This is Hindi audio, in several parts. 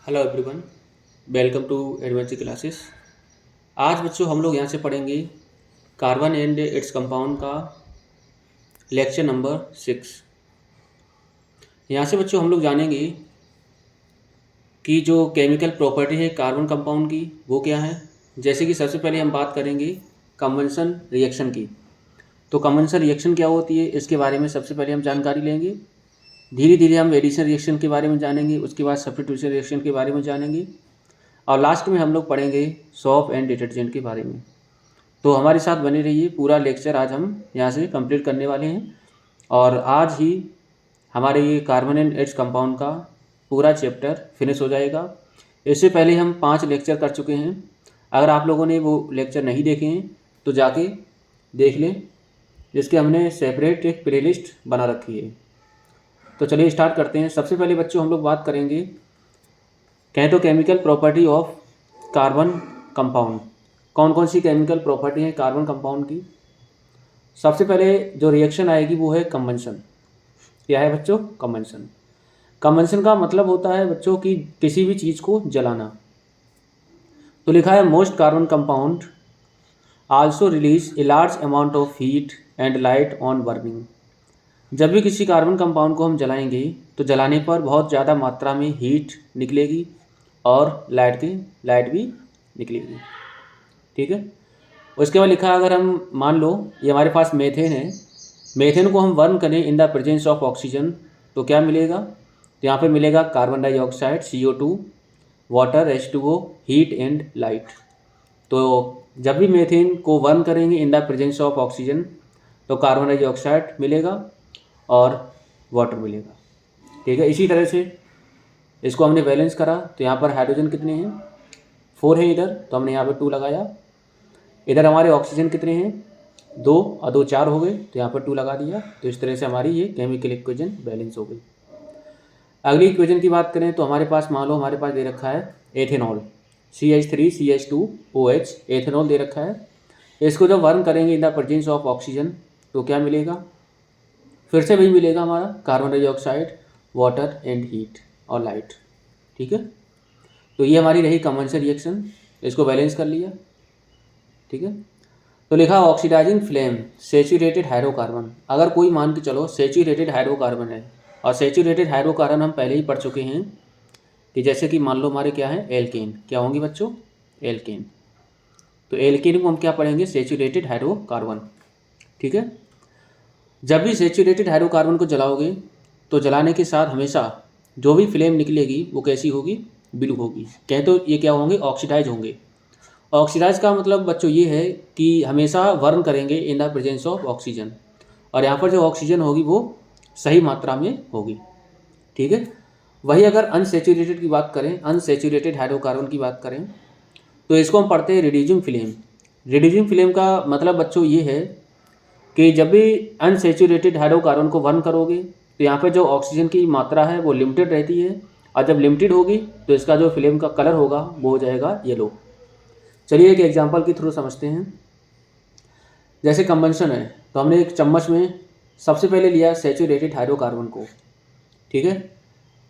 Hello everyone, welcome to adventure classes. आज बच्चों हम लोग यहाँ से पढ़ेंगे कार्बन एंड इट्स कंपाउंड का लेक्चर नंबर 6। यहाँ से बच्चों हम लोग जानेंगे कि जो केमिकल प्रॉपर्टी है कार्बन कंपाउंड की वो क्या है। जैसे कि सबसे पहले हम बात करेंगे कन्वेंशन रिएक्शन की। तो कन्वेंशन रिएक्शन क्या होती है इसके बारे में सबसे पहले हम जानकारी लेंगे। धीरे धीरे हम एडिशन रिएक्शन के बारे में जानेंगे, उसके बाद सब्स्टिट्यूशन रिएक्शन के बारे में जानेंगे और लास्ट में हम लोग पढ़ेंगे सोप एंड डिटर्जेंट के बारे में। तो हमारे साथ बने रहिए, पूरा लेक्चर आज हम यहाँ से कंप्लीट करने वाले हैं और आज ही हमारे ये कार्बन एंड इट्स कंपाउंड का पूरा चैप्टर फिनिश हो जाएगा। इससे पहले हम 5 लेक्चर कर चुके हैं। अगर आप लोगों ने वो लेक्चर नहीं देखे हैं तो जाके देख लें, जिसके हमने सेपरेट एक प्लेलिस्ट बना रखी है। तो चलिए स्टार्ट करते हैं। सबसे पहले बच्चों हम लोग बात करेंगे कहें तो chemical property of carbon compound. कौन कौन सी केमिकल प्रॉपर्टी है कार्बन कंपाउंड की। सबसे पहले जो रिएक्शन आएगी वो है कन्वेंशन। क्या है बच्चों? कन्वेंशन। कन्वेंशन का मतलब होता है बच्चों कि किसी भी चीज़ को जलाना। तो लिखा है most carbon compound also release a large amount of heat and light on burning. जब भी किसी कार्बन कंपाउंड को हम जलाएंगे तो जलाने पर बहुत ज़्यादा मात्रा में हीट निकलेगी और लाइट भी निकलेगी। ठीक है। उसके बाद लिखा अगर हम मान लो ये हमारे पास मेथेन है, मेथेन को हम बर्न करें in the presence of oxygen तो क्या मिलेगा? तो यहाँ पे मिलेगा carbon dioxide CO2, water H2O, heat and light. तो जब भी मेथेन को बर्न करेंगे in the presence of oxygen तो कार्बन डाइऑक्साइड मिलेगा और वाटर मिलेगा। ठीक है। इसी तरह से इसको हमने बैलेंस करा तो यहाँ पर हाइड्रोजन कितने हैं? 4 है इधर, तो हमने यहाँ पर 2 लगाया। इधर हमारे ऑक्सीजन कितने हैं? 2 और 2 4 हो गए, तो यहाँ पर 2 लगा दिया। तो इस तरह से हमारी ये केमिकल इक्वेशन बैलेंस हो गई। अगली इक्वेशन की बात करें तो हमारे पास मान लो हमारे पास दे रखा है एथेनॉल, CH3CH2OH एथेनॉल दे रखा है। इसको जब बर्न करेंगे in the presence of oxygen तो क्या मिलेगा? फिर से वही मिलेगा हमारा carbon dioxide, water and heat और लाइट। ठीक है। तो ये हमारी रही कन्वेंशन रिएक्शन, इसको बैलेंस कर लिया। ठीक है। तो लिखा ऑक्सीडाइजिंग फ्लेम सेचुरेटेड हाइड्रोकार्बन। अगर कोई मान के चलो सेचुरेटेड हाइड्रोकार्बन है, और सेचुरेटेड हाइड्रोकार्बन हम पहले ही पढ़ चुके हैं कि जैसे कि मान लो हमारे क्या है एल्केन। क्या होंगी बच्चों? एल्केन। तो एल्केन को हम क्या पढ़ेंगे? Saturated hydrocarbon. ठीक है। जब भी सेचुरेटेड हाइड्रोकार्बन को जलाओगे तो जलाने के साथ हमेशा जो भी फ्लेम निकलेगी वो कैसी होगी? ब्लू होगी। कहें तो ये क्या होंगे? ऑक्सीडाइज होंगे। ऑक्सीडाइज का मतलब बच्चों ये है कि हमेशा बर्न करेंगे in the presence of oxygen, और यहाँ पर जो ऑक्सीजन होगी वो सही मात्रा में होगी। ठीक है। वही अगर अनसेचुरेटेड की बात करें, अनसेचुरेटेड हाइड्रोकार्बन की बात करें तो इसको हम पढ़ते हैं रिड्यूसिंग फ्लेम। रिड्यूसिंग फ्लेम का मतलब बच्चों ये है कि जब भी अनसेचुरेटेड हाइड्रोकार्बन को बर्न करोगे तो यहाँ पे जो ऑक्सीजन की मात्रा है वो लिमिटेड रहती है, और जब लिमिटेड होगी तो इसका जो फ्लेम का कलर होगा वो हो जाएगा येलो। चलिए एक एग्जांपल के थ्रू समझते हैं। जैसे कन्वेंशन है तो हमने एक चम्मच में सबसे पहले लिया सेचुरेटेड हाइड्रोकार्बन को। ठीक है।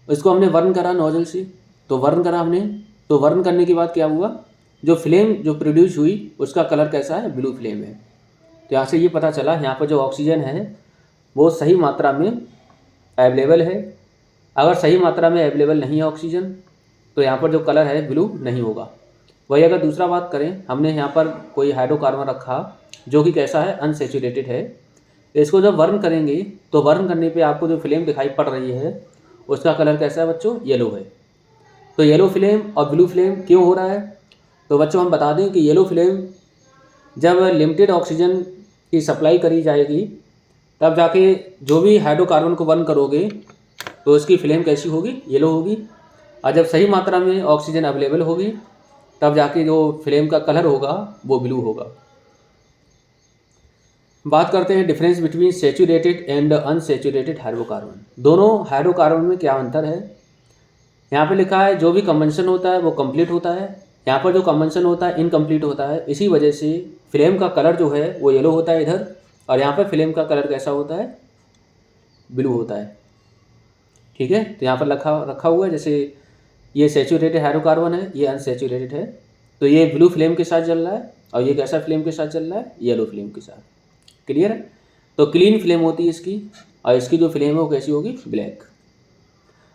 इसको हमने बर्न करा नोजल से, तो बर्न करा हमने, तो बर्न करने के बाद क्या हुआ? जो फ्लेम जो प्रोड्यूस हुई उसका कलर कैसा है? ब्लू फ्लेम है। तो यहाँ से ये पता चला यहाँ पर जो ऑक्सीजन है वो सही मात्रा में अवेलेबल है। अगर सही मात्रा में अवेलेबल नहीं है ऑक्सीजन तो यहाँ पर जो कलर है ब्लू नहीं होगा। वही अगर दूसरा बात करें, हमने यहाँ पर कोई हाइड्रोकार्बन रखा जो कि कैसा है? अनसेचुरेटेड है। इसको जब बर्न करेंगे तो बर्न करने पे आपको जो फ्लेम दिखाई पड़ रही है उसका कलर कैसा है बच्चों? येलो है। तो येलो फ्लेम और ब्लू फ्लेम क्यों हो रहा है? तो बच्चों हम बता दें कि येलो फ्लेम जब लिमिटेड ऑक्सीजन की सप्लाई करी जाएगी तब जाके जो भी हाइड्रोकार्बन को बर्न करोगे तो उसकी फ्लेम कैसी होगी? येलो होगी। और जब सही मात्रा में ऑक्सीजन अवेलेबल होगी तब जाके जो फ्लेम का कलर होगा वो ब्लू होगा। बात करते हैं difference between saturated and unsaturated hydrocarbon. दोनों हाइड्रोकार्बन में क्या अंतर है? यहाँ पे लिखा है जो भी कन्वेंशन होता है वो कंप्लीट होता है, यहाँ पर जो कन्वेंशन होता है इनकम्प्लीट होता है। इसी वजह से फ्लेम का कलर जो है वो येलो होता है इधर, और यहाँ पर फ्लेम का कलर कैसा होता है? ब्लू होता है। ठीक है। तो यहाँ पर रखा हुआ है जैसे ये सैचुरेटेड हाइड्रोकार्बन है, ये अनसैचुरेटेड है। तो ये ब्लू फ्लेम के साथ जल रहा है और ये कैसा फ्लेम के साथ चल रहा है, येलो फ्लेम के साथ। क्लियर है। तो क्लीन फ्लेम होती है इसकी, और इसकी जो फ्लेम है वो कैसी होगी, ब्लैक।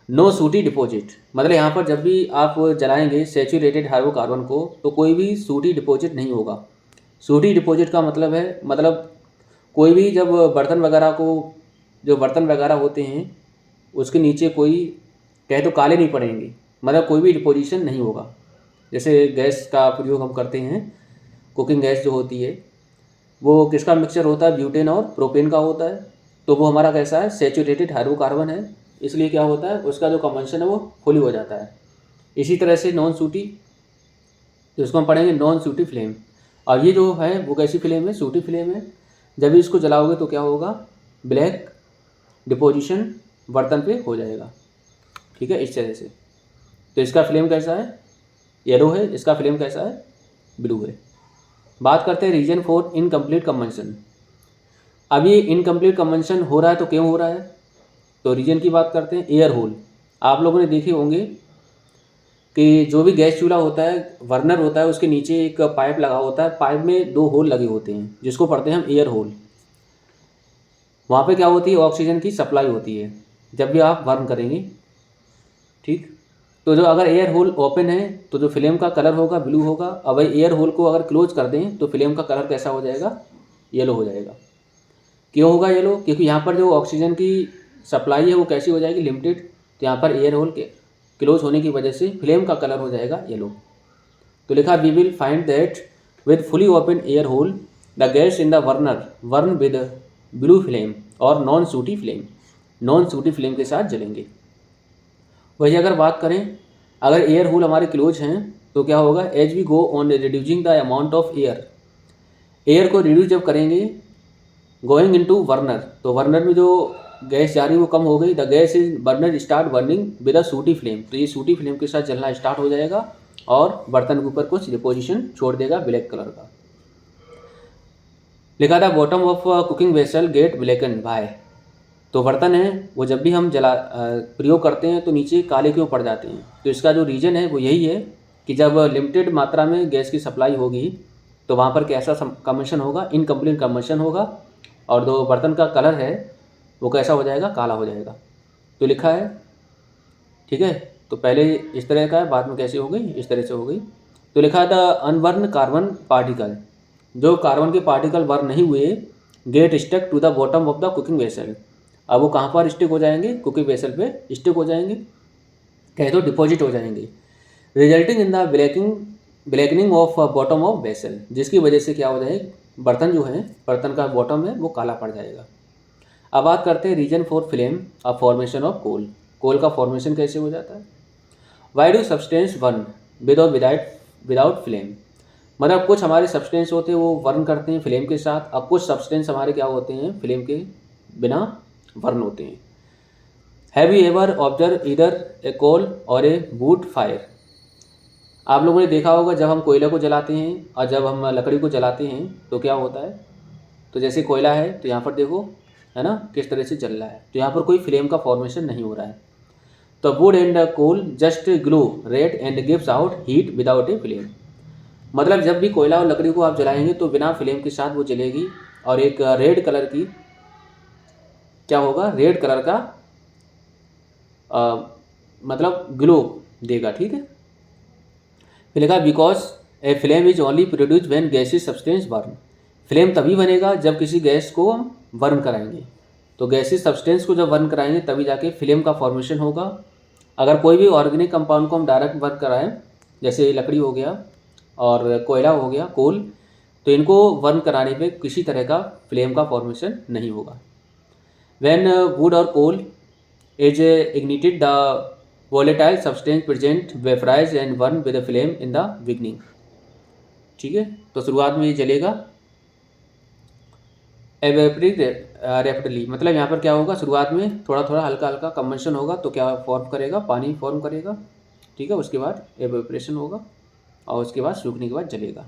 नो सूटी डिपॉजिट, मतलब यहाँ पर जब भी आप जलाएंगे सैचुरेटेड हाइड्रोकार्बन को तो कोई भी सूटी डिपॉजिट नहीं होगा। सूटी डिपॉजिट का मतलब है, मतलब कोई भी जब बर्तन वगैरह को, जो बर्तन वगैरह होते हैं उसके नीचे कोई कहे तो काले नहीं पड़ेंगे, मतलब कोई भी डिपोजिशन नहीं होगा। जैसे गैस का प्रयोग हम करते हैं, कुकिंग गैस जो होती है वो किसका मिक्सचर होता है, ब्यूटेन और प्रोपेन का होता है। तो वो हमारा कैसा है, सैचुरेटेड हाइड्रोकार्बन है, इसलिए क्या होता है उसका जो कंबंशन है वो फुली हो जाता है। इसी तरह से नॉन सूटी, तो इसको हम पढ़ेंगे नॉन सूटी फ्लेम। और ये जो है वो कैसी फ्लेम है, सूटी फ्लेम है। जब भी इसको जलाओगे तो क्या होगा, ब्लैक डिपोजिशन बर्तन पे हो जाएगा। ठीक है, इस तरह से। तो इसका फ्लेम कैसा है, येलो है, इसका फ्लेम कैसा है, ब्लू है। बात करते हैं रीजन फॉर इनकम्प्लीट कंबंशन। अब ये इनकम्प्लीट कंबंशन हो रहा है तो क्यों हो रहा है, तो रीजन की बात करते हैं। एयर होल, आप लोगों ने देखे होंगे कि जो भी गैस चूल्हा होता है, बर्नर होता है, उसके नीचे एक पाइप लगा होता है, पाइप में 2 होल लगे होते हैं जिसको पढ़ते हैं हम एयर होल। वहाँ पे क्या होती है, ऑक्सीजन की सप्लाई होती है जब भी आप बर्न करेंगे। ठीक, तो जो अगर एयर होल ओपन है तो जो फ्लेम का कलर होगा ब्लू होगा, और वही एयर होल को अगर क्लोज कर दें तो फ्लेम का कलर कैसा हो जाएगा, येलो हो जाएगा। क्यों होगा येलो, क्योंकि यहाँ पर जो ऑक्सीजन की सप्लाई है वो कैसी हो जाएगी, लिमिटेड। तो यहाँ पर एयर होल के क्लोज होने की वजह से फ्लेम का कलर हो जाएगा येलो। तो लिखा we will find that with fully open air hole the gas in the burner burn with blue flame और non sooty flame, non sooty flame के साथ जलेंगे। वही अगर बात करें, अगर एयर होल हमारे क्लोज हैं तो क्या होगा, as we go on reducing the amount of air, air को रिड्यूस जब करेंगे गोइंग इनटू बर्नर, तो बर्नर में जो गैस जा रही है वो कम हो गई। The gas is burner start burning with a सूटी फ्लेम, तो ये सूटी फ्लेम के साथ जलना स्टार्ट हो जाएगा और बर्तन के ऊपर कुछ डिपोजिशन छोड़ देगा ब्लैक कलर का। लिखा था bottom of cooking vessel get blacken by, तो बर्तन है वो जब भी हम प्रयोग करते हैं तो नीचे काले क्यों पड़ जाते हैं, तो इसका जो रीज़न है वो यही है कि जब लिमिटेड मात्रा में गैस की सप्लाई होगी तो वहाँ पर कैसा कंबंशन होगा, इनकम्प्लीट कंबंशन होगा, और जो बर्तन का कलर है वो कैसा हो जाएगा, काला हो जाएगा। तो लिखा है, ठीक है। तो पहले इस तरह का है, बाद में कैसे हो गई, इस तरह से हो गई। तो लिखा था अनबर्न कार्बन पार्टिकल, जो कार्बन के पार्टिकल बर्न नहीं हुए get stuck to the bottom of the cooking vessel, अब वो कहाँ पर स्टिक हो जाएंगे, कुकिंग वेसल पे स्टिक हो जाएंगे, कहे तो डिपॉजिट हो जाएंगे, resulting in the blackening of bottom of vessel, जिसकी वजह से क्या हो जाएगा, बर्तन जो है, बर्तन का बॉटम है वो काला पड़ जाएगा। अब बात करते हैं रीजन फॉर फ्लेम और फॉर्मेशन ऑफ कोल, कोल का फॉर्मेशन कैसे हो जाता है। Why do substance burn without flame, मतलब कुछ हमारे सब्सटेंस होते हैं वो बर्न करते हैं फ्लेम के साथ, अब कुछ सब्सटेंस हमारे क्या होते हैं, फ्लेम के बिना बर्न होते हैं। Have you ever observe either a coal or a wood fire, आप लोगों ने देखा होगा जब हम कोयले को जलाते हैं और जब हम लकड़ी को जलाते हैं तो क्या होता है, तो जैसे कोयला है तो यहाँ पर देखो है ना किस तरह से जल रहा है, तो यहाँ पर कोई फ्लेम का फॉर्मेशन नहीं हो रहा है। तो wood and coal just glow red and gives out heat without a flame, मतलब जब भी कोयला और लकड़ी को आप जलाएंगे तो बिना फ्लेम के साथ वो जलेगी और एक रेड कलर की क्या होगा, रेड कलर का मतलब ग्लो देगा। ठीक है, फिर लिखा because a flame is only produce when gases substance burn, flame तभी बनेगा जब किसी गैस को हम बर्न कराएंगे, तो गैसेस सब्सटेंस को जब बर्न कराएंगे तभी जाके फ्लेम का फॉर्मेशन होगा। अगर कोई भी ऑर्गेनिक कंपाउंड को हम डायरेक्ट बर्न कराएं, जैसे लकड़ी हो गया और कोयला हो गया, कोल, तो इनको बर्न कराने पे किसी तरह का फ्लेम का फॉर्मेशन नहीं होगा। व्हेन वुड और कोल is ignited, the volatile substance present vaporize and burn with a flame in the beginning। ठीक है, तो शुरुआत में ये जलेगा rapidly, मतलब यहाँ पर क्या होगा, शुरुआत में थोड़ा थोड़ा हल्का हल्का कंबंशन होगा तो क्या फॉर्म करेगा, पानी फॉर्म करेगा। ठीक है, उसके बाद एवेपोरेशन होगा और उसके बाद सूखने के बाद जलेगा।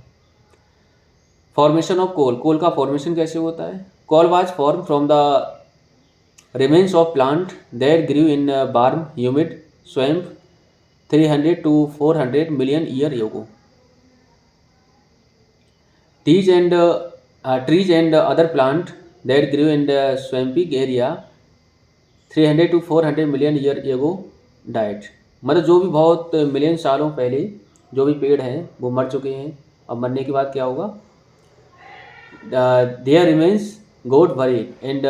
फॉर्मेशन ऑफ कोल, कोल का फॉर्मेशन कैसे होता है, coal was form from the remains of plant that grew in warm humid swamp 300 to 400 million year ago. Trees and other plant that grew in the swampy area 300 to 400 million year ago died. मतलब जो भी बहुत मिलियन सालों पहले जो भी पेड़ हैं वो मर चुके हैं. अब मरने के बाद क्या होगा? There remains got buried in the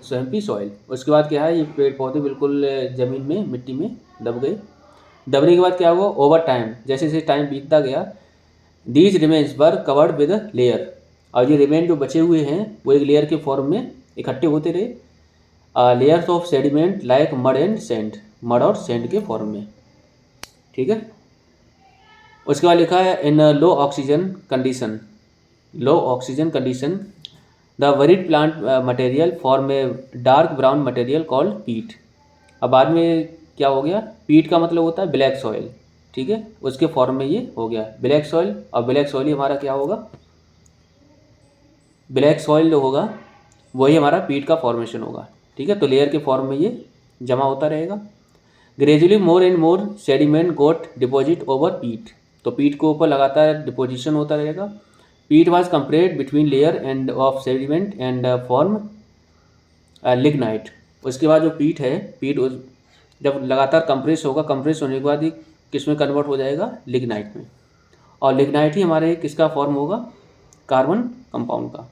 swampy soil. उसके बाद क्या है, ये पेड़ पौधे बिल्कुल ज़मीन में मिट्टी में दब गए. दबने के बाद क्या हुआ? ओवर टाइम, जैसे जैसे टाइम बीतता गया, these remains were covered with layer. और ये रिमेन जो बचे हुए हैं वो एक लेयर के फॉर्म में इकट्ठे होते रहे. Layers of sediment like mud and sand, mud और सेंड के फॉर्म में. ठीक है. उसके बाद लिखा है in low oxygen condition, low oxygen condition the buried plant material form a dark brown material called peat. अब बाद में क्या हो गया? पीट का मतलब होता है ब्लैक सॉइल. ठीक है, उसके फॉर्म में ये हो गया ब्लैक सॉइल. और ब्लैक सॉइल ही हमारा क्या होगा? ब्लैक सॉइल जो होगा वही हमारा पीट का फॉर्मेशन होगा. ठीक है, तो लेयर के फॉर्म में ये जमा होता रहेगा. Gradually more and more sediment got deposit over peat. तो पीट के ऊपर लगातार डिपोजिशन होता रहेगा. पीट was compressed between layer end of sediment and form lignite. उसके बाद जो पीट है, पीट जब लगातार कंप्रेस होगा, कंप्रेस होने के बाद ये किस में कन्वर्ट हो जाएगा? लिग्नाइट में. और लिग्नाइट ही हमारे किसका फॉर्म होगा? कार्बन कंपाउंड का.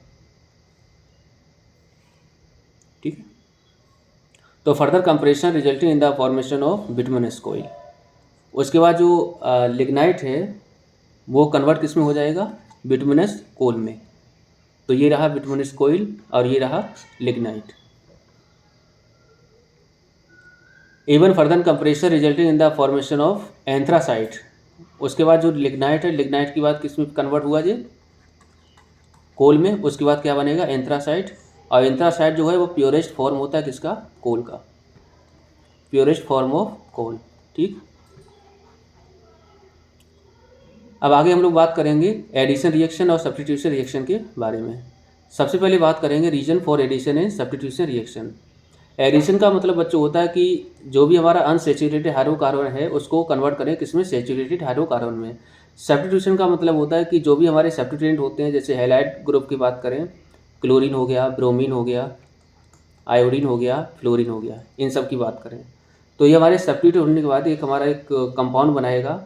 ठीक है. तो further compression resulting in the formation of bituminous coal. उसके बाद जो लिग्नाइट है वो कन्वर्ट किस में हो जाएगा? बिटुमिनस कोल में. तो ये रहा बिटुमिनस कोइल और ये रहा lignite. Even further compression resulting in the formation of anthracite. उसके बाद जो लिग्नाइट है, लिग्नाइट के बाद किस में कन्वर्ट हुआ? जी कोल में. उसके बाद क्या बनेगा? एंथ्रासाइट. और एंथ्रासाइट जो है वो प्योरेस्ट फॉर्म होता है किसका? कोल का. Purest form of coal. ठीक. अब आगे हम लोग बात करेंगे एडिशन रिएक्शन और सब्स्टिट्यूशन रिएक्शन के बारे में. सबसे पहले बात करेंगे reason for addition and substitution reaction. Addition का मतलब बच्चों होता है कि जो भी हमारा अनसैचुरेटेड हाइड्रोकार्बन है उसको कन्वर्ट करें किसमें? सैचुरेटेड हाइड्रोकार्बन में. सब्स्टिट्यूशन का मतलब होता है कि जो भी हमारे सब्स्टिट्यूएंट होते हैं, जैसे हैलाइड ग्रुप की बात करें, क्लोरीन हो गया, ब्रोमीन हो गया, आयोडीन हो गया, फ्लोरीन हो गया, इन सब की बात करें तो ये हमारे सब्स्टिट्यूट होने के बाद एक हमारा एक कंपाउंड बनाएगा.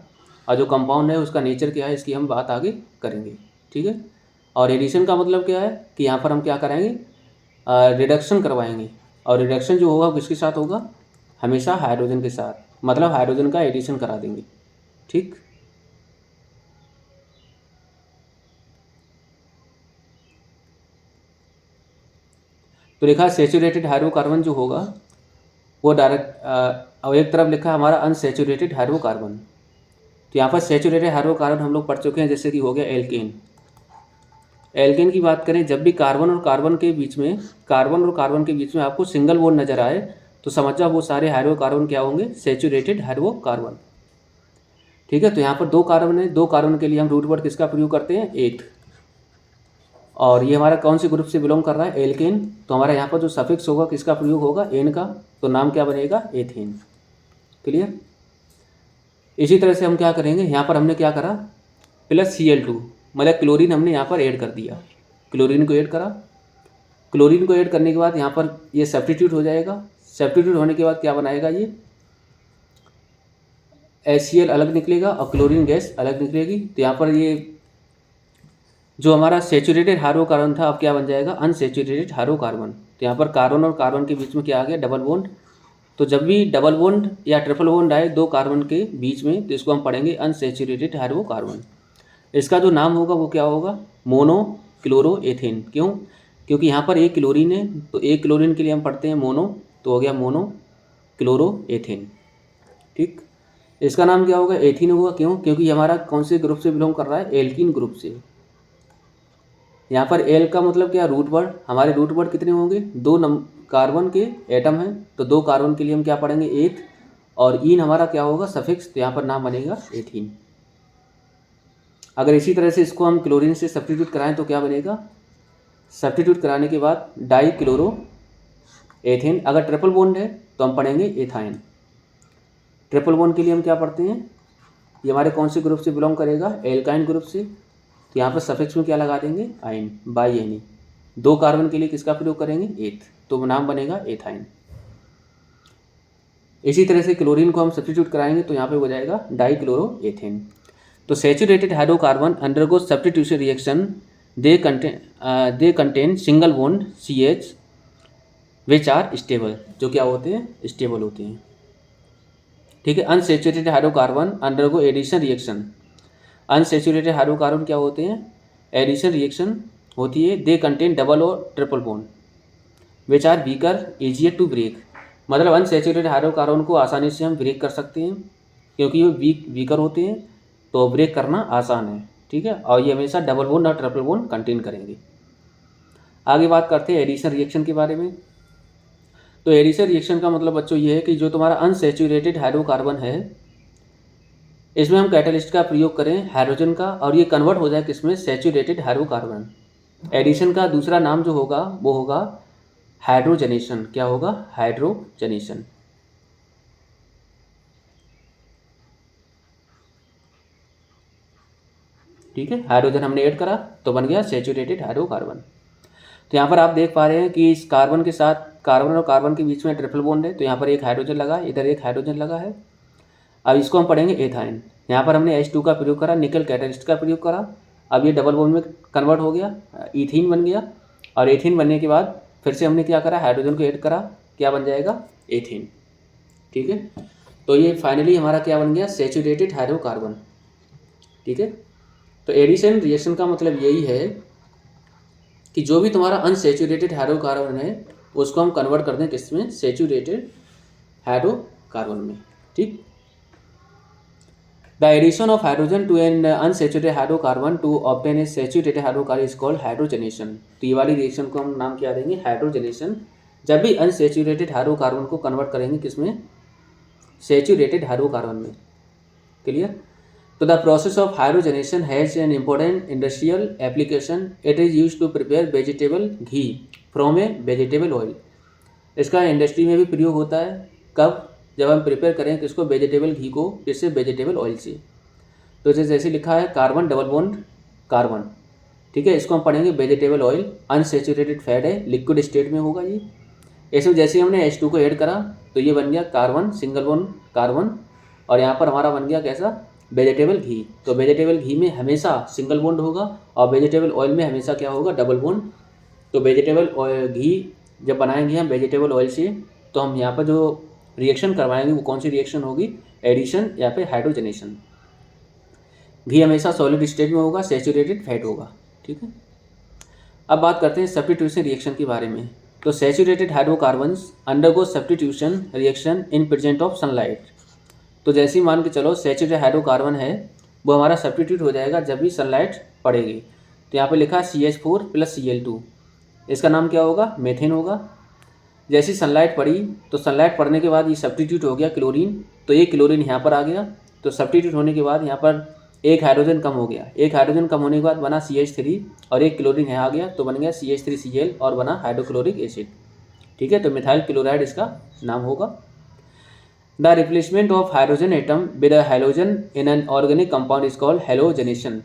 और जो कंपाउंड है उसका नेचर क्या है इसकी हम बात आगे करेंगे. ठीक है. और एडिशन का मतलब क्या है कि यहाँ पर हम क्या कराएंगे? रिडक्शन करवाएंगे. और रिडक्शन जो होगा किसके साथ होगा? हमेशा हाइड्रोजन के साथ. मतलब हाइड्रोजन का एडिशन करा देंगे. ठीक. तो लिखा सैचुरेटेड हाइड्रोकार्बन जो होगा वो डायरेक्ट, और एक तरफ लिखा हमारा अनसैचुरेटेड हाइड्रोकार्बन. तो यहाँ पर सैचुरेटेड हाइड्रोकार्बन हम लोग पढ़ चुके हैं, जैसे कि हो गया एल्केन. एल्केन की बात करें, जब भी कार्बन और कार्बन के बीच में आपको सिंगल बॉन्ड नजर आए तो समझ जाओ वो सारे हाइड्रोकार्बन क्या होंगे? Saturated hydrocarbon. ठीक है. तो यहाँ पर दो कार्बन है, दो कार्बन के लिए हम रूट वर्ड किसका प्रयोग करते हैं? एथ. और ये हमारा कौन से ग्रुप से बिलोंग कर रहा है? एल्केन. तो हमारा यहाँ पर जो सफिक्स होगा किसका प्रयोग होगा? एन का. तो नाम क्या बनेगा? एथेन. क्लियर. इसी तरह से हम क्या करेंगे, यहाँ पर हमने क्या करा? प्लस Cl2, मतलब क्लोरीन हमने यहाँ पर ऐड कर दिया. क्लोरीन को ऐड करा. क्लोरीन को ऐड करने के बाद यहाँ पर ये सब्स्टिट्यूट हो जाएगा. सब्स्टिट्यूट होने के बाद क्या बनाएगा? ये HCl अलग निकलेगा और क्लोरीन गैस अलग निकलेगी. तो यहाँ पर ये जो हमारा सैचुरेटेड हाइड्रोकार्बन था अब क्या बन जाएगा? Unsaturated hydrocarbon. तो यहाँ पर कार्बन और कार्बन के बीच में क्या आ गया? Double bond. तो जब भी डबल बॉन्ड या ट्रिपल बॉन्ड आए दो कार्बन के बीच में तो इसको हम पढ़ेंगे अनसैचुरेटेड हाइड्रोकार्बन. इसका जो नाम होगा वो क्या होगा? Mono chloroethane. क्यों? क्योंकि यहाँ पर एक क्लोरीन है, तो एक क्लोरीन के लिए हम पढ़ते हैं मोनो, तो हो गया मोनो क्लोरोएथेन. ठीक. इसका नाम क्या होगा? एथीन होगा. क्यों? क्योंकि हमारा कौन से ग्रुप से बिलोंग कर रहा है? एल्कीन ग्रुप से. यहाँ पर एल का मतलब क्या? Root word. हमारे रूट वर्ड कितने होंगे? दो कार्बन के एटम हैं, तो दो कार्बन के लिए हम क्या पढ़ेंगे? एथ. और इन हमारा क्या होगा? सफिक्स. तो यहाँ पर नाम बनेगा एथीन. अगर इसी तरह से इसको हम क्लोरीन से सब्स्टिट्यूट कराएं तो क्या बनेगा? सब्स्टिट्यूट कराने के बाद डाई क्लोरो एथेन. अगर ट्रिपल बॉन्ड है तो हम पढ़ेंगे एथाइन. ट्रिपल बॉन्ड के लिए हम क्या पढ़ते हैं, ये हमारे कौन से ग्रुप से बिलोंग करेगा, एल्काइन ग्रुप से, तो यहाँ पर सफिक्स में क्या लगा देंगे, आइन, बाई एनी। 2 कार्बन के लिए किसका प्रयोग करेंगे, एथ, तो नाम बनेगा एथाइन। इसी तरह से क्लोरीन को हम सब्स्टिट्यूट कराएंगे तो यहाँ पे हो जाएगा डाइक्लोरोएथेन। तो saturated hydrocarbon undergo substitution reaction, they contain single bond CH which are stable, जो क्या होते हैं, स्टेबल होते हैं। ठीक है। Unsaturated hydrocarbon undergo addition reaction, unsaturated hydrocarbon क्या होते हैं, एडिशन रिएक्शन होती है, दे कंटेन डबल और triple bond which are weaker easier to break. मतलब अनसैचुरेटेड हाइड्रोकार्बन को आसानी से हम ब्रेक कर सकते हैं क्योंकि ये वीकर होते हैं, तो ब्रेक करना आसान है। ठीक है। और ये हमेशा डबल बॉन्ड और ट्रिपल बॉन्ड कंटेन करेंगे। आगे बात करते हैं एडिशन रिएक्शन के बारे में। तो एडिशन रिएक्शन का मतलब बच्चों ये है कि जो तुम्हारा अनसैचुरेटेड हाइड्रोकार्बन है, इसमें हम कैटलिस्ट का प्रयोग करें हाइड्रोजन का, और ये कन्वर्ट हो जाए किसमें, सैचुरेटेड हाइड्रोकार्बन। एडिशन का दूसरा नाम जो होगा वो होगा हाइड्रोजनेशन। क्या होगा, हाइड्रोजनेशन। ठीक है। हाइड्रोजन हमने ऐड करा तो बन गया सैचुरेटेड हाइड्रोकार्बन। तो यहाँ पर आप देख पा रहे हैं कि इस कार्बन के साथ, कार्बन और कार्बन के बीच में ट्रिपल बॉन्ड है, तो यहाँ पर एक हाइड्रोजन लगा, इधर एक हाइड्रोजन लगा है। अब इसको हम पढ़ेंगे एथाइन। यहाँ पर हमने H2 का प्रयोग करा, निकल कैटलिस्ट का प्रयोग करा, अब ये डबल बॉन्ड में कन्वर्ट हो गया, इथीन बन गया। और एथीन बनने के बाद फिर से हमने क्या करा, हाइड्रोजन को ऐड करा, क्या बन जाएगा, एथीन। ठीक है। तो ये फाइनली हमारा क्या बन गया, सैचुरेटेड हाइड्रोकार्बन। ठीक है। तो एडिशन रिएक्शन का मतलब यही है कि जो भी तुम्हारा अनसैचुरेटेड हाइड्रोकार्बन है उसको हम कन्वर्ट कर दें किसमें, सैचुरेटेड हाइड्रोकार्बन में। ठीक। The addition of hydrogen to an unsaturated hydrocarbon to obtain a saturated hydrocarbon is called hydrogenation. तो ये वाली रिएक्शन को हम नाम क्या देंगे, हाइड्रोजनेशन। जब भी अनसैचुरेटेड हाइड्रोकार्बन को कन्वर्ट करेंगे किसमें, सैचुरेटेड हाइड्रोकार्बन में। क्लियर। तो the process of hydrogenation has an important industrial application. It is use to prepare vegetable ghee from a vegetable oil. इसका इंडस्ट्री में भी प्रयोग होता है, कब, जब हम प्रिपेयर करें किसको, वेजिटेबल घी को, जिससे वेजिटेबल ऑयल से। तो जैसे लिखा है कार्बन डबल बॉन्ड कार्बन। ठीक है। इसको हम पढ़ेंगे वेजिटेबल ऑयल, अनसैचुरेटेड फैट है, लिक्विड स्टेट में होगा ये। ऐसे जैसे हमने H2 को ऐड करा तो ये बन गया कार्बन सिंगल बॉन्ड कार्बन, और यहाँ पर हमारा बन गया कैसा, वेजिटेबल घी। तो वेजिटेबल घी में हमेशा सिंगल बॉन्ड होगा और वेजिटेबल ऑयल में हमेशा क्या होगा, डबल बॉन्ड। तो वेजिटेबल घी जब बनाएंगे हम वेजिटेबल ऑयल से, तो हम यहाँ पर जो रिएक्शन करवाएंगे वो कौन सी रिएक्शन होगी, एडिशन या फिर हाइड्रोजनेशन। घी हमेशा सॉलिड स्टेट में होगा, सैचुरेटेड फैट होगा। ठीक है। अब बात करते हैं सब्स्टिट्यूशन रिएक्शन के बारे में। तो saturated hydrocarbons undergo substitution reaction in present of sunlight. तो जैसे ही मान के चलो सैचुरेटेड हाइड्रोकार्बन है वो हमारा सब्स्टिट्यूट हो जाएगा जब भी सनलाइट पड़ेगी। तो यहाँ पे लिखा CH4 + Cl2, इसका नाम क्या होगा, मेथेन होगा। जैसी सनलाइट पड़ी तो सनलाइट पड़ने के बाद ये सब्स्टिट्यूट हो गया क्लोरीन, तो ये क्लोरीन यहाँ पर आ गया। तो सब्स्टिट्यूट होने के बाद यहाँ पर एक हाइड्रोजन कम हो गया, एक हाइड्रोजन कम होने के बाद बना CH3 और एक क्लोरीन यहाँ आ गया तो बन गया CH3Cl और बना हाइड्रोक्लोरिक एसिड। ठीक है। तो मिथाइल क्लोराइड इसका नाम होगा। The replacement of hydrogen atom with a halogen in an organic compound is called halogenation.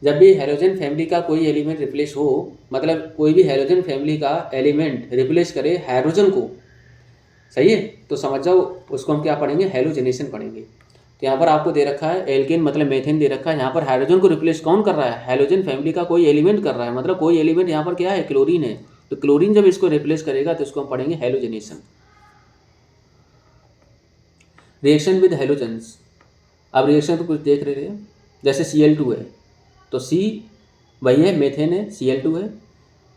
जब भी हैलोजन फैमिली का कोई एलिमेंट रिप्लेस हो, मतलब कोई भी हैलोजन फैमिली का एलिमेंट रिप्लेस करे हाइड्रोजन को, सही है, तो समझ जाओ उसको हम क्या पढ़ेंगे, हैलोजनेशन पढ़ेंगे। तो यहाँ पर आपको दे रखा है एल्केन मतलब मेथेन दे रखा है, यहाँ पर हाइड्रोजन को रिप्लेस कौन कर रहा है, हैलोजन फैमिली का कोई एलिमेंट कर रहा है, मतलब कोई एलिमेंट यहाँ पर क्या है, क्लोरीन है। तो क्लोरीन जब इसको रिप्लेस करेगा तो इसको हम पढ़ेंगे हैलोजनेशन। Reaction with halogens. अब रिएक्शन तो कुछ देख रहे हैं, जैसे Cl2 है तो C वही है, मेथेन है, Cl2 है,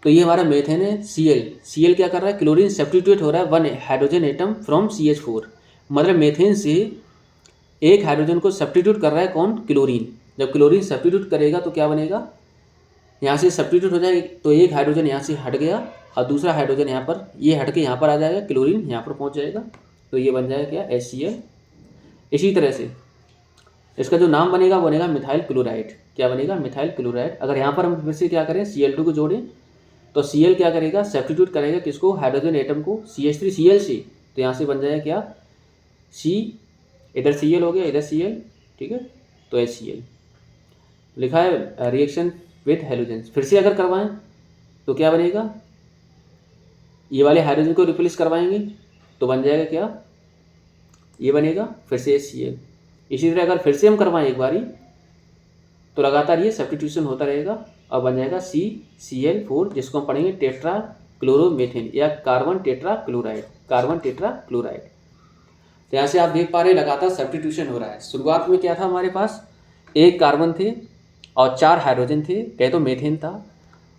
तो ये हमारा मेथेन है। Cl क्या कर रहा है, क्लोरीन सब्स्टिट्यूट हो रहा है 1 हाइड्रोजन एटम फ्रॉम CH4, मतलब मेथेन से एक हाइड्रोजन को सब्स्टिट्यूट कर रहा है कौन, क्लोरीन। जब क्लोरीन सब्स्टिट्यूट करेगा तो क्या बनेगा, यहाँ से सब्स्टिट्यूट हो जाएगा तो एक हाइड्रोजन यहाँ से हट गया और दूसरा हाइड्रोजन यहाँ पर, ये हट के यहाँ पर आ जाएगा, क्लोरीन यहाँ पर पहुँच जाएगा, तो ये बन जाएगा क्या, HCl। इसी तरह से इसका जो नाम बनेगा वो बनेगा मिथाइल क्लोराइड। क्या बनेगा, मिथाइल क्लोराइड। अगर यहाँ पर हम फिर से क्या करें, Cl2 को जोड़ें तो Cl क्या करेगा, सब्स्टिट्यूट करेगा किसको, हाइड्रोजन एटम को CH3Cl से, तो यहाँ से बन जाएगा क्या, इधर Cl हो गया, इधर Cl, ठीक है, तो HCl लिखा है रिएक्शन विथ हेलोजन। फिर से अगर करवाएं तो क्या बनेगा, ये वाले हाइड्रोजन को रिप्लेस करवाएंगे तो बन जाएगा क्या, ये बनेगा फिर से HCl। इसी तरह अगर फिर से हम करवाएं एक बारी तो लगातार ये सब्स्टिट्यूशन होता रहेगा और बन जाएगा CCl4, जिसको हम पढ़ेंगे टेट्रा क्लोरोमेथेन या carbon tetra chloride, carbon tetra chloride. तो यहाँ से आप देख पा रहे हैं लगातार सब्स्टिट्यूशन हो रहा है। शुरुआत में क्या था, हमारे पास एक कार्बन थे और 4 हाइड्रोजन थे, कहे तो मेथेन था,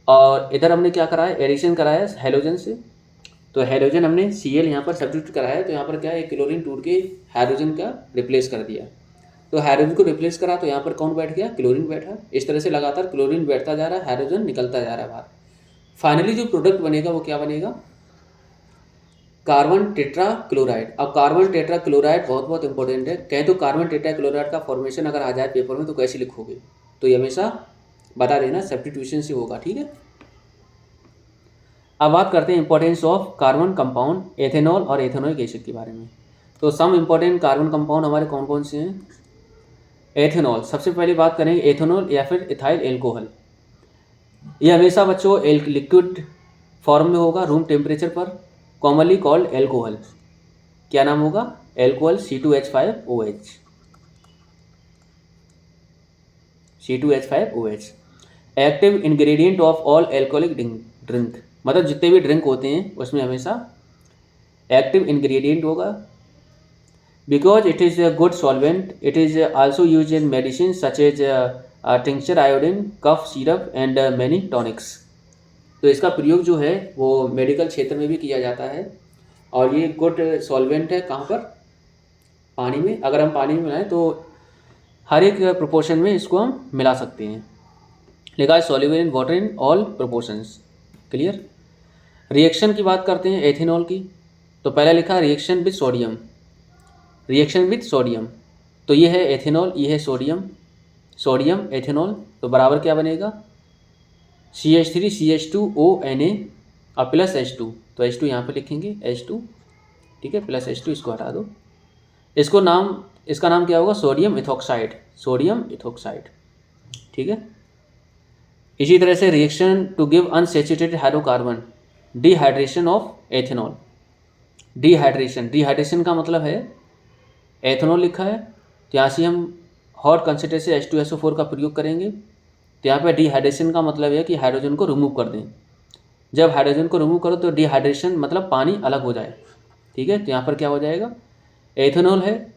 और इधर हमने क्या कराया, एडिशन कराया हेलोजन से। तो हाइड्रोजन हमने Cl यहाँ पर सब्स्टिट्यूट कराया, तो यहाँ पर क्या है, क्लोरीन टूट के हाइड्रोजन का रिप्लेस कर दिया। तो हाइड्रोजन को रिप्लेस करा तो यहाँ पर कौन बैठ गया, क्लोरीन बैठा। इस तरह से लगातार क्लोरीन बैठता जा रहा है, हाइड्रोजन निकलता जा रहा है बाहर। फाइनली जो प्रोडक्ट बनेगा वो क्या बनेगा, कार्बन टेट्रा क्लोराइड। अब कार्बन टेट्रा क्लोराइड बहुत इंपॉर्टेंट है। कहें तो कार्बन टेट्रा क्लोराइड का फॉर्मेशन अगर आ जाए पेपर में तो कैसे लिखोगे, तो ये हमेशा बता देना सब्स्टिट्यूशन से होगा, ठीक है। अब बात करते हैं importance of carbon compound ethanol और एथेनोइक एसिड के बारे में। तो सम इंपॉर्टेंट कार्बन कंपाउंड हमारे कौन कौन से हैं। एथेनॉल, सबसे पहले बात करेंगे एथेनॉल या फिर इथाइल एल्कोहल। ये हमेशा बच्चों लिक्विड फॉर्म में होगा रूम टेम्परेचर पर, कॉमनली कॉल्ड एल्कोहल। क्या नाम होगा, alcohol C2H5OH, C2H5OH। Active ingredient of all alcoholic drink, मतलब जितने भी ड्रिंक होते हैं उसमें हमेशा एक्टिव इंग्रेडिएंट होगा। Because it is a good solvent, it is also use in medicine such as tincture, iodine, cough syrup and many tonics. तो इसका प्रयोग जो है वो मेडिकल क्षेत्र में भी किया जाता है और ये गुड सॉल्वेंट है। कहाँ पर, पानी में। अगर हम पानी में मिलाएं तो हर एक प्रोपोर्शन में इसको हम मिला सकते हैं। लिखा है soluble in water in all proportions, clear. Reaction की बात करते हैं एथेनॉल की, तो पहला लिखा है reaction with sodium, reaction with sodium. तो ये है एथेनॉल, ये है सोडियम, सोडियम एथेनॉल। तो बराबर क्या बनेगा, CH3CH2ONA और प्लस H2। तो H2 यहाँ पे लिखेंगे H2, ठीक है, प्लस H2 इसको हटा दो। इसको नाम, इसका नाम क्या होगा, सोडियम इथॉक्साइड, सोडियम इथॉक्साइड, ठीक है। इसी तरह से reaction to give unsaturated hydrocarbon, dehydration of ethanol. Dehydration, dehydration का मतलब है एथेनॉल लिखा है तो यहाँ से हम हॉट कंसंट्रेशन H2SO4 का प्रयोग करेंगे। तो यहाँ पे डिहाइड्रेशन का मतलब है कि हाइड्रोजन को रिमूव कर दें। जब हाइड्रोजन को रिमूव करो तो डिहाइड्रेशन मतलब पानी अलग हो जाए, ठीक है। तो यहाँ पर क्या हो जाएगा, एथेनॉल है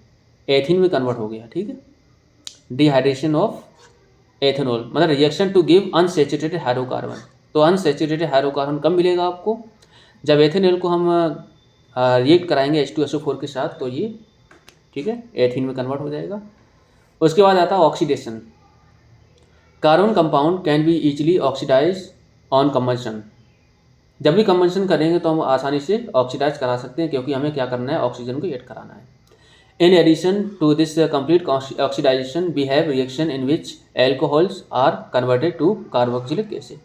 एथीन में कन्वर्ट हो गया, ठीक है। डिहाइड्रेशन ऑफ एथेनॉल मतलब reaction to give unsaturated hydrocarbon. तो अनसैचुरेटेड हाइड्रोकार्बन कब मिलेगा आपको, जब एथेनॉल को हम रिएक्ट कराएंगे H2SO4 के साथ, तो ये, ठीक है, एथीन में कन्वर्ट हो जाएगा। उसके बाद आता है oxidation. Carbon compound can be easily oxidise on combustion. जब भी कंबंशन करेंगे तो हम आसानी से ऑक्सीडाइज करा सकते हैं, क्योंकि हमें क्या करना है, ऑक्सीजन को ऐड कराना है। In addition to this complete oxidation, we have reaction in which alcohols are converted to carboxylic acid,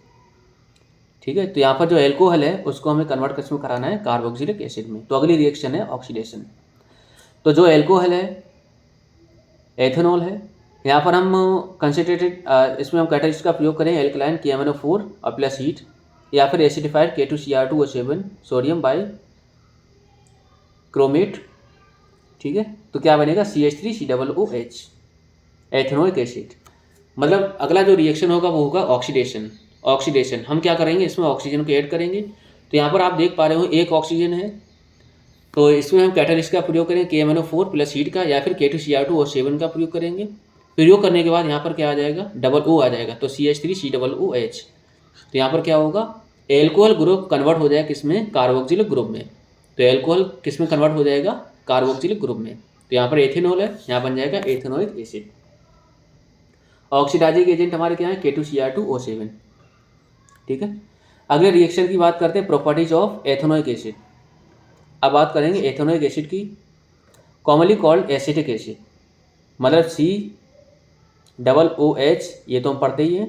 ठीक है। तो यहाँ पर जो एल्कोहल है उसको हमें कन्वर्ट किसमें कराना है, कार्बोक्सिलिक एसिड में। तो अगली रिएक्शन है ऑक्सीडेशन। तो जो एल्कोहल है एथेनॉल है, यहाँ पर हम कंसनट्रेटेड, इसमें हम कैटालिस्ट का प्रयोग करें एल्कलाइन KMnO4 और प्लस हीट, या फिर acidified K2Cr2O7 sodium by chromate, ठीक है। तो क्या बनेगा, CH3COOH एथेनोइक एसिड। मतलब अगला जो रिएक्शन होगा वो होगा ऑक्सीडेशन। ऑक्सीडेशन हम क्या करेंगे, इसमें ऑक्सीजन को ऐड करेंगे। तो यहाँ पर आप देख पा रहे हो एक ऑक्सीजन है, तो इसमें हम कैटालिस्ट का प्रयोग करेंगे KMnO4 प्लस हीट का, या फिर K2Cr2O7 का प्रयोग करेंगे। प्रयोग करने के बाद यहाँ पर क्या आ जाएगा, डबल O आ जाएगा, तो CH3COOH। तो यहाँ पर क्या होगा, एल्कोहल ग्रुप कन्वर्ट हो जाएगा किसमें, कार्बोक्सिलिक ग्रुप में। तो एल्कोहल किस में कन्वर्ट हो जाएगा, कार्बोक्सिलिक ग्रुप में। तो यहाँ पर एथेनॉल है, यहाँ बन जाएगा एथेनोइक एसिड। ऑक्सीडाइजिंग एजेंट हमारे क्या है, K2Cr2O7, ठीक है। अगले रिएक्शन की बात करते हैं, प्रॉपर्टीज ऑफ एथेनोइक एसिड। अब बात करेंगे एथेनोइक एसिड की। कॉमनली कॉल्ड एसिटिक एसिड, मतलब COOH, ये तो हम पढ़ते ही हैं,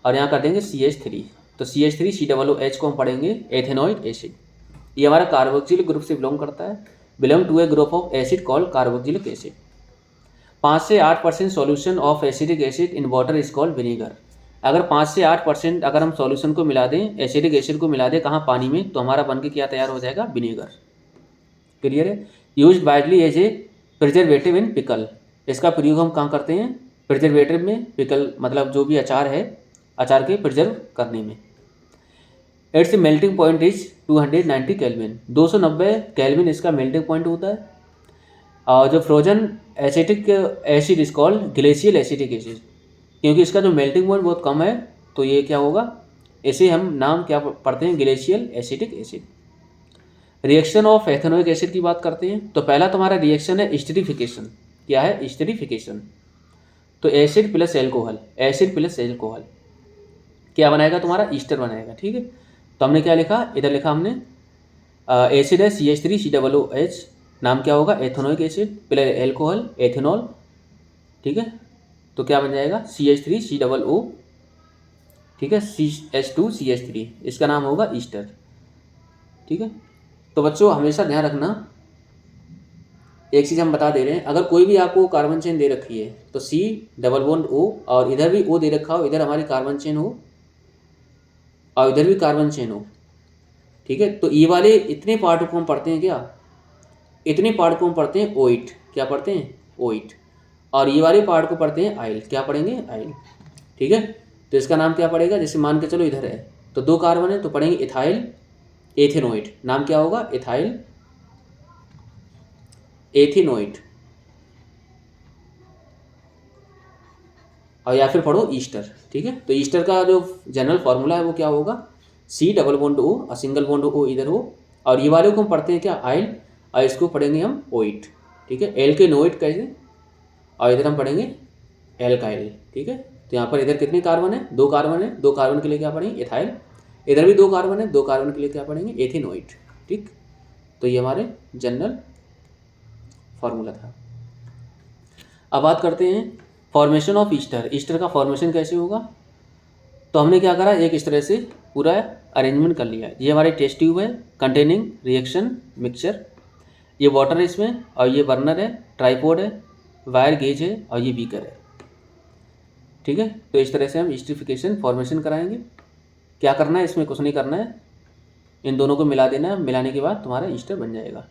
और यहाँ कर देंगे CH3। तो CH3COOH को हम पढ़ेंगे एथेनोइक एसिड। ये हमारा कार्बोक्सिलिक ग्रुप से बिलोंग करता है, belong to a group of acid called carboxylic acid. 5 से 8% solution of acidic acid in water is called vinegar. अगर 5 से 8% अगर हम सॉल्यूशन को मिला दें, एसिडिक एसिड को मिला दें कहाँ, पानी में, तो हमारा बन के क्या तैयार हो जाएगा, विनेगर। क्लियर है। Used widely as a preservative in pickle. इसका प्रयोग हम कहाँ करते हैं, प्रिजर्वेटिव में, पिकल मतलब जो भी अचार है, अचार के प्रिजर्व करने में। It's melting point is 290 kelvin. 290 kelvin इसका मेल्टिंग पॉइंट होता है। और जो frozen acetic acid is called glacial acetic acid, क्योंकि इसका जो मेल्टिंग पॉइंट बहुत कम है, तो ये क्या होगा, इसे हम नाम क्या पढ़ते हैं, glacial acetic acid. Reaction of ethanoic acid की बात करते हैं, तो पहला तुम्हारा रिएक्शन है एस्टरीफिकेशन। क्या है, एस्टरीफिकेशन। तो acid plus alcohol, acid plus alcohol क्या बनाएगा, तुम्हारा ईस्टर बनाएगा। ठीक है, तो हमने क्या लिखा, इधर लिखा हमने एसिड है CH3COOH, नाम क्या होगा, ethanoic acid plus alcohol ethanol. ठीक है, तो क्या बन जाएगा, CH3COO, ठीक है, CH2CH3, इसका नाम होगा ईस्टर। ठीक है, तो बच्चों हमेशा ध्यान रखना, एक चीज़ हम बता दे रहे हैं, अगर कोई भी आपको कार्बन चेन दे रखी है तो C डबल बॉन्ड O, और इधर भी O दे रखा हो, इधर हमारी कार्बन चेन हो और इधर भी कार्बन चेन हो। ठीक है, तो ये वाले इतने पार्ट को हम पढ़ते हैं, क्या, इतने पार्ट को हम पढ़ते हैं ओइट। क्या पढ़ते हैं, ओइट। और ये वाले पार्ट को पढ़ते हैं आइल। क्या पढ़ेंगे, आइल। ठीक है, तो इसका नाम क्या पड़ेगा, जैसे मान के चलो इधर है तो 2 कार्बन है, तो पढ़ेंगे इथाइल एथेनोइड। नाम क्या होगा, इथाइल एथेनोइड। और या फिर पढ़ो ईस्टर। ठीक है, तो ईस्टर का जो जनरल फार्मूला है वो क्या होगा, C डबल बॉन्ड O और सिंगल बॉन्ड O इधर हो, और ये वाले को हम पढ़ते हैं क्या, आइल, और इसको पढ़ेंगे हम ओइट। ठीक है, एल के नोइट कैसे, और इधर हम पढ़ेंगे एल्काइल। ठीक है, तो यहाँ पर इधर कितने कार्बन है, 2 कार्बन है, 2 कार्बन के लिए क्या पढ़ेंगे, इथाइल। इधर भी 2 कार्बन है, 2 कार्बन के लिए क्या पढ़ेंगे, एथेनोइड। ठीक, तो ये हमारे जनरल फार्मूला था। अब बात करते हैं फॉर्मेशन ऑफ ईस्टर। ईस्टर का फॉर्मेशन कैसे होगा, तो हमने क्या करा, एक इस तरह से पूरा अरेंजमेंट कर लिया। ये हमारे टेस्ट ट्यूब है कंटेनिंग रिएक्शन मिक्सचर, ये वाटर है इसमें, और ये बर्नर है, ट्राइपॉड है, वायर गेज है, और ये बीकर है। ठीक है, तो इस तरह से हम ईस्टरिफिकेशन फॉर्मेशन कराएंगे। क्या करना है, इसमें कुछ नहीं करना है, इन दोनों को मिला देना है, मिलाने के बाद तुम्हारा ईस्टर बन जाएगा।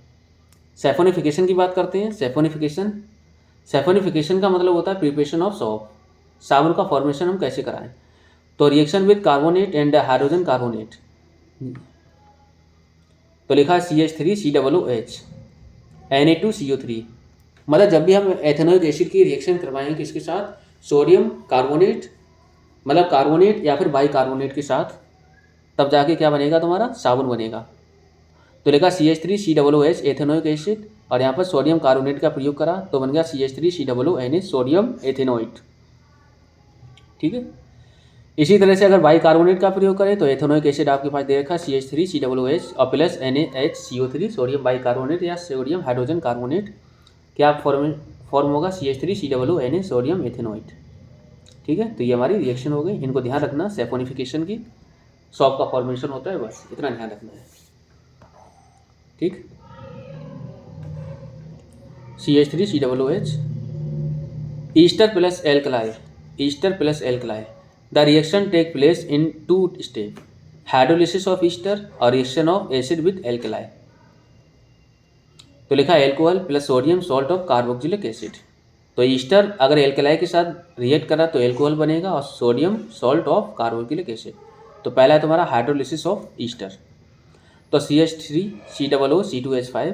सैफोनिफिकेशन की बात करते हैं। सैफोनिफिकेशन का मतलब होता है प्रिपरेशन ऑफ सॉप। साबुन का फॉर्मेशन हम कैसे कराएं, तो reaction with carbonate and hydrogen carbonate, तो लिखा है CH3COOH Na2CO3। मतलब जब भी हम एथेनोइक एसिड की रिएक्शन करवाएंगे किसके साथ, सोडियम कार्बोनेट, मतलब कार्बोनेट या फिर बाई कार्बोनेट के साथ, तब जाके क्या बनेगा, तुम्हारा साबुन बनेगा। तो लिखा CH3COOH एथेनोइक एसिड, और यहाँ पर सोडियम कार्बोनेट का प्रयोग करा तो बन गया CH3COONA सोडियम एथेनोइट। ठीक है, इसी तरह से अगर बाई कार्बोनेट का प्रयोग करें तो एथेनोइक एसिड आपके पास दे रखा CH3COOH और plus NaHCO3 sodium by carbonate या सोडियम हाइड्रोजन कार्बोनेट, क्या फॉर्म होगा, CH3COONA सोडियम एथेनोइट। ठीक है, तो ये हमारी रिएक्शन हो गई। इनको ध्यान रखना, सैफोनिफिकेशन की सॉप का फॉर्मेशन होता है, बस इतना ध्यान रखना है। ठीक, CH3COOH Easter plus alkali, Easter plus alkali. The reaction take place in 2 step, hydrolysis of Easter और reaction of acid with alkali. तो लिखा alcohol plus sodium salt of carboxylic acid. तो ईस्टर अगर एल्कलाई के साथ रिएक्ट करा तो एल्कोहल बनेगा और sodium salt of carboxylic acid. तो पहला है तुम्हारा हाइड्रोलिसिस ऑफ ईस्टर, तो CH3COO C2H5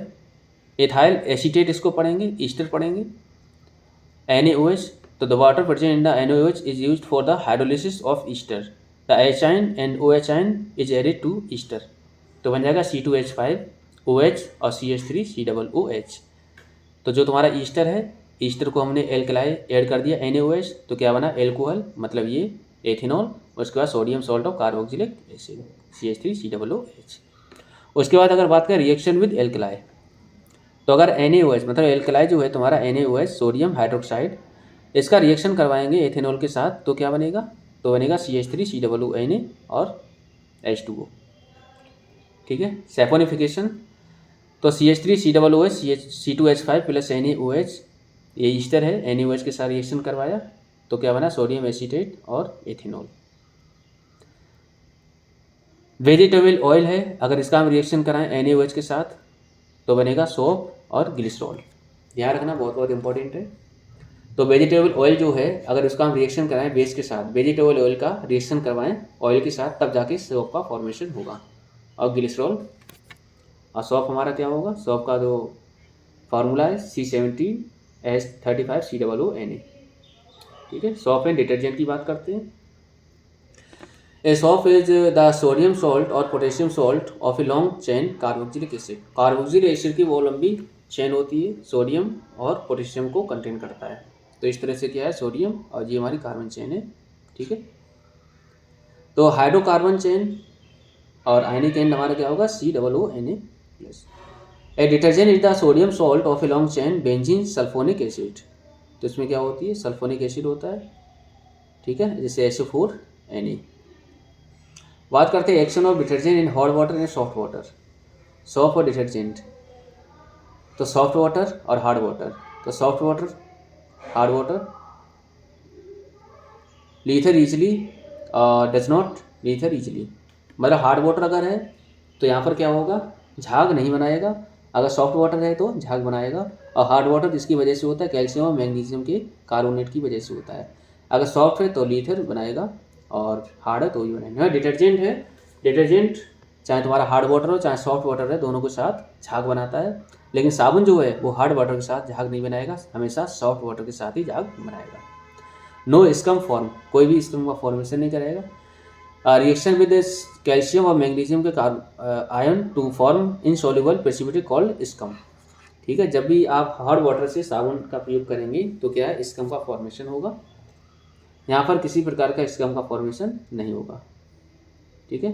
एथाइल एसीटेट, इसको पढ़ेंगे, ईस्टर पढ़ेंगे। NaOH, तो the water present in the NaOH is used for the hydrolysis of ester. The H ion and OH is added to ester, तो बन जाएगा C2H5OH और CH3COOH। तो जो तुम्हारा ईस्टर है, ईस्टर को हमने एल्कलाई ऐड कर दिया NaOH, तो क्या बना, एल्कोहल, मतलब ये एथेनॉल, उसके बाद sodium salt of carboxylic acid CH3COOH। उसके बाद अगर बात करें रिएक्शन विद एल्कलाई, तो अगर NaOH मतलब एल्कलाई जो है तुम्हारा NaOH सोडियम हाइड्रोक्साइड, इसका रिएक्शन करवाएंगे एथेनॉल के साथ, तो क्या बनेगा, तो बनेगा CH3COONA और H2O। ठीक है, सैफोनिफिकेशन, तो CH3COOH C2H5 प्लस NaOH, ये ईस्टर है, NaOH के साथ रिएक्शन करवाया तो क्या बना, सोडियम एसीटेट और एथेनॉल। वेजिटेबल ऑयल है, अगर इसका हम रिएक्शन कराएं NaOH के साथ तो बनेगा सोप और ग्लिसरॉल। ध्यान रखना, बहुत बहुत इंपॉर्टेंट है। तो वेजिटेबल ऑयल जो है अगर उसका हम रिएक्शन कराएं बेस के साथ, वेजिटेबल ऑयल का रिएक्शन करवाएं ऑयल के साथ, तब जाके सोप का फॉर्मेशन होगा और ग्लिसरॉल। और सोप हमारा क्या होगा, सोप का जो फार्मूला है C17H35COONA। ठीक है, सोप एंड डिटर्जेंट की बात करते हैं। A soap is the sodium salt or potassium salt of a long chain carboxylic acid. Carboxylic acid की वो लंबी चेन होती है, सोडियम और पोटेशियम को कंटेन करता है। तो इस तरह से क्या है, सोडियम और ये हमारी कार्बन चेन है। ठीक है, तो हाइड्रोकार्बन चेन और आयनिक एंड हमारा क्या होगा, COONA+। A detergent is the sodium salt of a long chain benzene sulphonic acid. तो इसमें क्या होती है, सल्फोनिक एसिड होता है। ठीक है, जैसे SO4Na। बात करते हैं action of detergent in hot water and soft water. Soap और डिटर्जेंट, तो सॉफ्ट वाटर और हार्ड वाटर। तो soft water, hard water, Leathern easily does not Leathern easily. मतलब हार्ड वाटर अगर है तो यहाँ पर क्या होगा, झाग नहीं बनाएगा। अगर सॉफ्ट वाटर है तो झाग बनाएगा। और हार्ड वाटर जिसकी वजह से होता है, कैल्शियम और मैग्नीशियम के कार्बोनेट की वजह से होता है। अगर सॉफ्ट है तो लीथर बनाएगा और हार्ड है तो ही बनाएगा। डिटर्जेंट है, डिटर्जेंट चाहे तुम्हारा हार्ड वाटर हो चाहे सॉफ्ट वाटर है, दोनों के साथ झाग बनाता है। लेकिन साबुन जो है वो हार्ड वाटर के साथ झाग नहीं बनाएगा, हमेशा सॉफ्ट वाटर के साथ ही झाग बनाएगा। नो स्कम फॉर्म, कोई भी स्कम का फॉर्मेशन नहीं करेगा। रिएक्शन विद कैल्शियम और मैग्नीशियम के ion to form insoluble precipitate called scum. ठीक है, जब भी आप हार्ड वाटर से साबुन का प्रयोग करेंगे तो क्या है, स्कम का फॉर्मेशन होगा। यहाँ पर किसी प्रकार का स्कम का फॉर्मेशन नहीं होगा। ठीक है,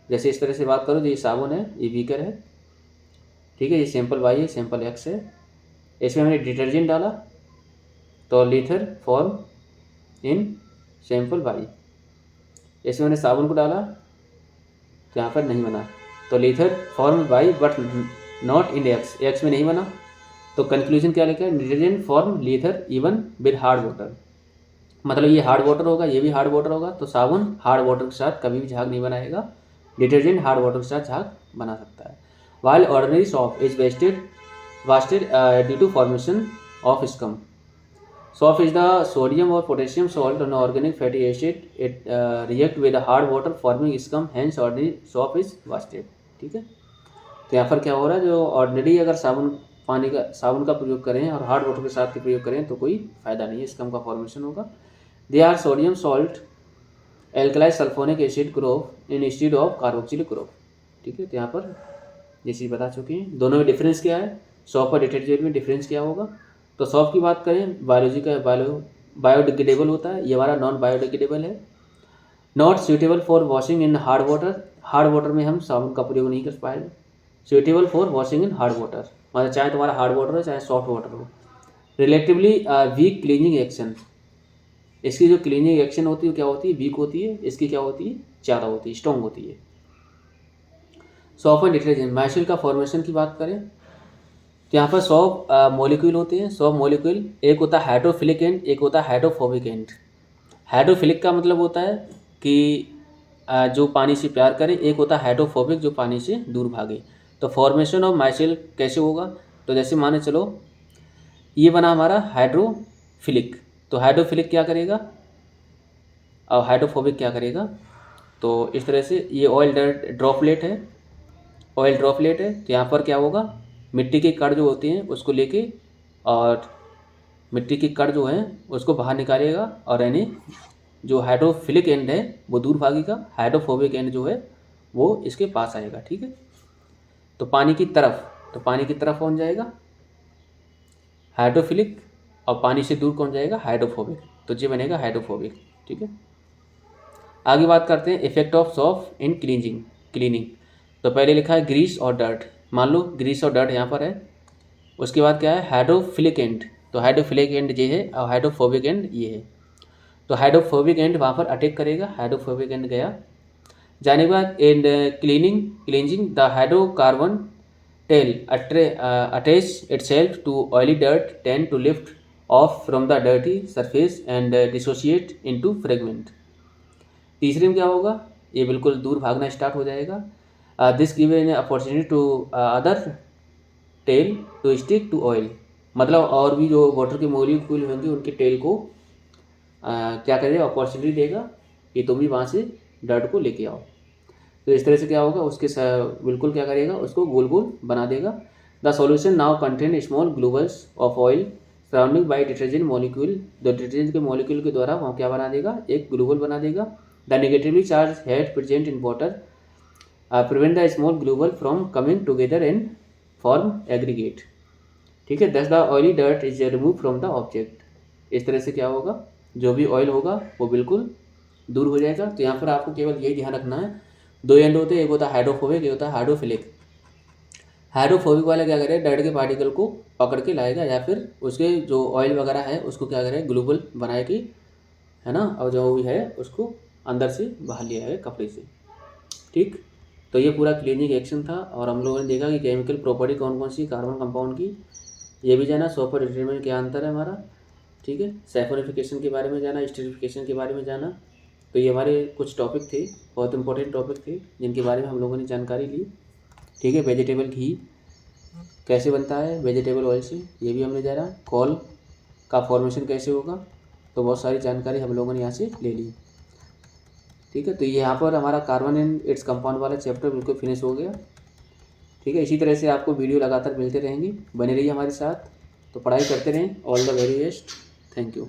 जैसे इस तरह से बात करो, ये साबुन है, ये बीकर है। ठीक है, ये सैंपल Y है, सैंपल X है। इसमें मैंने डिटर्जेंट डाला तो Leathern form in sample Y। इसमें मैंने साबुन को डाला तो यहाँ पर नहीं बना, तो Leathern form Y but not in X में नहीं बना। तो कंक्लूजन क्या लिखा है, detergent form Leathern even with hard water. मतलब ये हार्ड वाटर होगा, ये भी हार्ड वाटर होगा, तो साबुन हार्ड वाटर के साथ कभी भी झाग नहीं बनाएगा। डिटर्जेंट हार्ड वाटर के साथ झाग बना सकता है। While ordinary soap is wasted due to formation of scum. Soap is the sodium or potassium salt on organic fatty acid, it react with hard water forming scum, hence ordinary soap is wasted. ठीक है, तो यहाँ पर क्या हो रहा है, जो ऑर्डिनरी अगर साबुन का प्रयोग करें और हार्ड वाटर के साथ के प्रयोग करें तो कोई फायदा नहीं है, स्कम का फॉर्मेशन होगा। They are sodium salt alkali sulphonic acid group in instead of carboxylic group. ठीक है, तो यहाँ पर ये चीज़ बता चुके हैं। दोनों में डिफरेंस क्या है, सोप और डिटर्जेंट में डिफरेंस क्या होगा। तो सोप की बात करें, बायोडिग्रेडेबल होता है, ये हमारा नॉन बायोडिग्रेडेबल है। Not suitable for washing in hard water, hard water में हम साबुन का प्रयोग नहीं कर पाएंगे। Suitable for washing in hard water, मतलब चाहे तुम्हारा हार्ड वाटर हो चाहे सॉफ्ट वाटर हो। रिलेटिवली वीक क्लीनिंग एक्शन, इसकी जो क्लीनिंग एक्शन होती है क्या होती है, वीक होती है। इसकी क्या होती है, ज़्यादा होती है, स्ट्रॉन्ग होती है। सोप एंड डिटर्जेंट, माइसिल का फॉर्मेशन की बात करें तो यहाँ पर सोप मॉलिक्यूल होते हैं। सोप मॉलिक्यूल एक होता है हाइड्रोफिलिक एंड, एक होता है हाइड्रोफोबिक एंड। हाइड्रोफिलिक का मतलब होता है कि जो पानी से प्यार करे, एक होता है हाइड्रोफोबिक जो पानी से दूर भागे। तो फॉर्मेशन ऑफ माइसिल कैसे होगा, तो जैसे माने चलो ये बना हमारा हाइड्रोफिलिक, तो हाइड्रोफिलिक क्या करेगा और हाइड्रोफोबिक क्या करेगा। तो इस तरह से ये ऑयल ड्रॉपलेट है, ऑयल ड्रॉपलेट है, तो यहाँ पर क्या होगा, मिट्टी के कण जो होते हैं उसको लेके और मिट्टी के कण जो हैं उसको बाहर निकालेगा और यानी जो हाइड्रोफिलिक एंड है वो दूर भागेगा, हाइड्रोफोबिक एंड जो है वो इसके पास आएगा। ठीक है, तो पानी की तरफ कौन जाएगा, हाइड्रोफिलिक, और पानी से दूर कौन जाएगा, हाइड्रोफोबिक। तो ये बनेगा हाइड्रोफोबिक। ठीक है, आगे बात करते हैं effect of soap in cleaning. तो पहले लिखा है ग्रीस और डर्ट, मान लो ग्रीस और डर्ट यहाँ पर है। उसके बाद क्या है, हाइड्रोफिलिक एंड, तो हाइड्रोफिलिक एंड ये है और हाइड्रोफोबिक एंड ये है। तो हाइड्रोफोबिक एंड वहाँ पर अटैक करेगा, हाइड्रोफोबिक एंड गया। जाने के बाद and cleansing the hydrocarbon tail attach itself to oily dirt tend to lift off from the dirty surface and dissociate into fragment. तीसरे में क्या होगा, ये बिल्कुल दूर भागना स्टार्ट हो जाएगा. This give an opportunity to other tail to stick to oil. मतलब और भी जो वाटर के मॉलिक्यूल होंगे उनके टेल को क्या करेगा, अपॉर्चुनिटी देगा कि तुम भी वहाँ से डर्ट को लेके आओ. तो इस तरह से क्या होगा, उसके बिल्कुल क्या करेगा, उसको गोल गोल बना देगा. The solution now contain small globules of oil surrounding by detergent molecule. The detergent के मॉलिक्यूल के द्वारा वहाँ क्या बना देगा, एक ग्लूबल बना देगा. The negatively charge head present in water prevent the small globule from coming together and form aggregate. ठीक है, thus the oily dirt is remove from the object. इस तरह से क्या होगा, जो भी ऑयल होगा वो बिल्कुल दूर हो जाएगा. तो यहाँ पर आपको केवल यही ध्यान रखना है, दो एंड होते हैं, एक होता है हाइड्रोफोबिक, एक होता है हाइड्रोफिलिक. हाइड्रोफोबिक वाला क्या करेगा, डर्ट के पार्टिकल को पकड़ के लाएगा या फिर उसके जो ऑयल वगैरह है उसको क्या करेगा, ग्लूबल बनाएगी, है ना, और जो भी है उसको अंदर से बाहर ले आएगा कपड़े से. ठीक, तो ये पूरा क्लीनिंग एक्शन था और हम लोगों ने देखा कि केमिकल प्रॉपर्टी कौन कौन सी कार्बन कंपाउंड की, ये भी जाना. सॉपर डिटरमिनेंट क्या अंतर है हमारा. ठीक है, सैफोनिफिकेशन के बारे में जाना, स्टेरिफिकेशन के बारे में जाना. तो ये हमारे कुछ टॉपिक थे, बहुत इंपॉर्टेंट टॉपिक थे जिनके बारे में हम लोगों ने जानकारी ली. ठीक है, वेजिटेबल घी कैसे बनता है वेजिटेबल ऑयल से, ये भी हमने जाना. कॉल का फॉर्मेशन कैसे होगा, तो बहुत सारी जानकारी हम लोगों ने यहाँ से ले ली. ठीक है, तो यहाँ पर हमारा कार्बन एंड इट्स कंपाउंड वाला चैप्टर बिल्कुल फिनिश हो गया. ठीक है, इसी तरह से आपको वीडियो लगातार मिलते रहेंगी, बने रहिए हमारे साथ. तो पढ़ाई करते रहें. All the very best. Thank you.